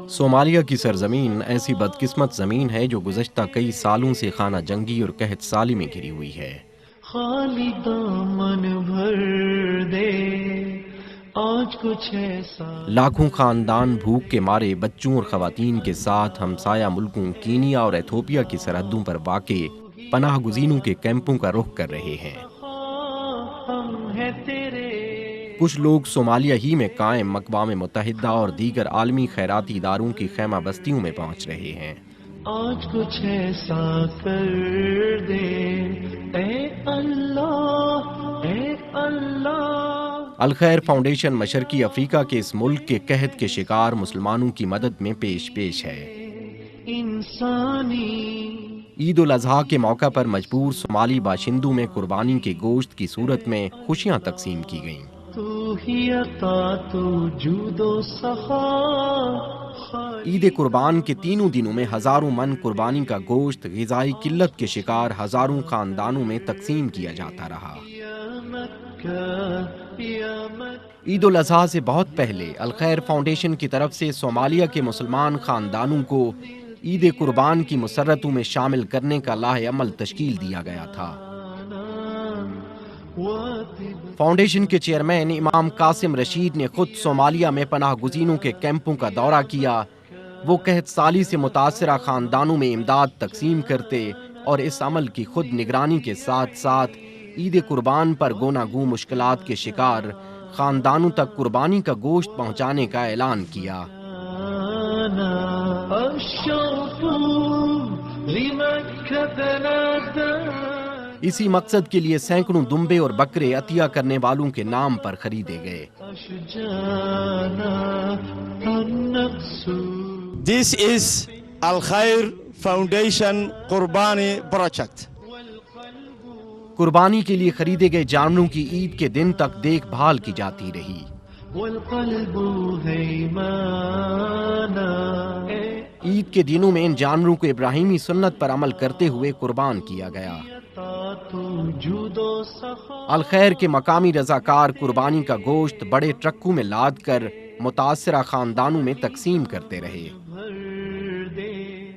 Somalia کی سرزمین ایسی بدقسمت زمین ہے جو گزشتہ کئی سالوں سے خانہ جنگی اور قحط سالی میں گھری ہوئی ہے۔ خالی دامن بھر دے آج کچھ ایسا۔ لاکھوں خاندان بھوک کے مارے بچوں اور خواتین کے ساتھ ہمسایہ ملکوں کینیا اور ایتھوپیا کی سرحدوں پر واقع پناہ گزینوں کے کیمپوں کا رخ کر رہے ہیں۔ ہم ہیں تیرے۔ کچھ لوگ صومالیہ ہی میں قائم اقوام متحدہ اور دیگر عالمی خیراتی اداروں کی خیمہ بستیوں میں پہنچ رہے ہیں۔ آج کچھ ایسا کر دے اے اللہ، اے اللہ۔ الخیر فاؤنڈیشن مشرقی افریقہ کے اس ملک کے قحط کے شکار مسلمانوں کی مدد میں پیش ہے۔ انسانی عید الاضحیٰ کے موقع پر مجبور صومالی باشندوں میں قربانی کے گوشت کی صورت میں خوشیاں تقسیم کی گئیں۔ تو ہی عطا تو جود و سخا۔ عید قربان کے تینوں دنوں میں ہزاروں من قربانی کا گوشت غذائی قلت کے شکار ہزاروں خاندانوں میں تقسیم کیا جاتا رہا۔ عید الاضحیٰ سے بہت پہلے الخیر فاؤنڈیشن کی طرف سے صومالیہ کے مسلمان خاندانوں کو عید قربان کی مسرتوں میں شامل کرنے کا لاہ عمل تشکیل دیا گیا تھا۔ فاؤنڈیشن کے چیئرمین امام قاسم رشید نے خود صومالیہ میں پناہ گزینوں کے کیمپوں کا دورہ کیا۔ وہ قحط سالی سے متاثرہ خاندانوں میں امداد تقسیم کرتے اور اس عمل کی خود نگرانی کے ساتھ ساتھ عید قربان پر گونا گو مشکلات کے شکار خاندانوں تک قربانی کا گوشت پہنچانے کا اعلان کیا۔ اسی مقصد کے لیے سینکڑوں دمبے اور بکرے عطیہ کرنے والوں کے نام پر خریدے گئے۔ This is Al-Khair Foundation Qurbani Project۔ قربانی کے لیے خریدے گئے جانوروں کی عید کے دن تک دیکھ بھال کی جاتی رہی۔ عید کے دنوں میں ان جانوروں کو ابراہیمی سنت پر عمل کرتے ہوئے قربان کیا گیا۔ الخیر کے مقامی رضاکار قربانی کا گوشت بڑے ٹرکوں میں لاد کر متاثرہ خاندانوں میں تقسیم کرتے رہے۔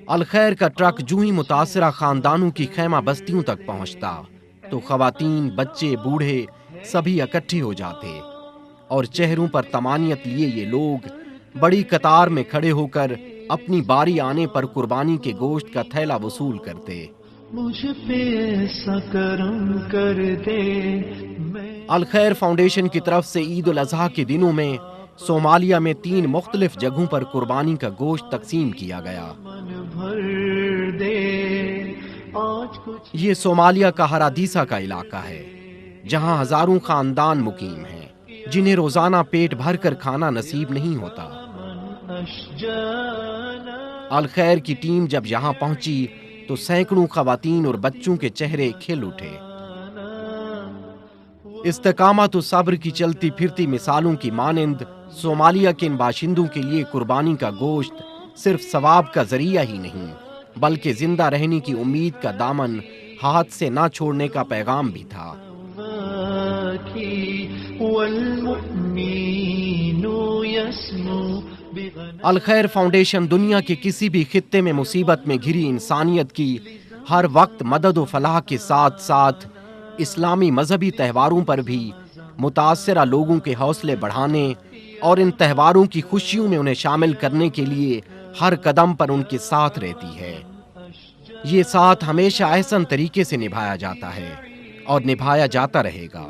الخیر کا ٹرک جو ہی متاثرہ خاندانوں کی خیمہ بستیوں تک پہنچتا تو خواتین، بچے، بوڑھے سبھی اکٹھے ہو جاتے اور چہروں پر طمانینت لیے یہ لوگ بڑی قطار میں کھڑے ہو کر اپنی باری آنے پر قربانی کے گوشت کا تھیلا وصول کرتے۔ مجھ پہ ایسا کرم کر دے۔ الخیر فاؤنڈیشن کی طرف سے عید الاضحیٰ کے دنوں میں صومالیہ میں 3 مختلف جگہوں پر قربانی کا گوشت تقسیم کیا گیا۔ یہ صومالیہ کا ہرادیسا کا علاقہ ہے جہاں ہزاروں خاندان مقیم ہیں جنہیں روزانہ پیٹ بھر کر کھانا نصیب نہیں ہوتا۔ الخیر کی ٹیم جب یہاں پہنچی تو سینکڑوں خواتین اور بچوں کے چہرے کھل اٹھے۔ استقامت و صبر کی چلتی پھرتی مثالوں کی مانند صومالیہ کے ان باشندوں کے لیے قربانی کا گوشت صرف ثواب کا ذریعہ ہی نہیں بلکہ زندہ رہنے کی امید کا دامن ہاتھ سے نہ چھوڑنے کا پیغام بھی تھا۔ الخیر فاؤنڈیشن دنیا کے کسی بھی خطے میں مصیبت میں گھری انسانیت کی ہر وقت مدد و فلاح کے ساتھ ساتھ اسلامی مذہبی تہواروں پر بھی متاثرہ لوگوں کے حوصلے بڑھانے اور ان تہواروں کی خوشیوں میں انہیں شامل کرنے کے لیے ہر قدم پر ان کے ساتھ رہتی ہے۔ یہ ساتھ ہمیشہ احسن طریقے سے نبھایا جاتا ہے اور نبھایا جاتا رہے گا۔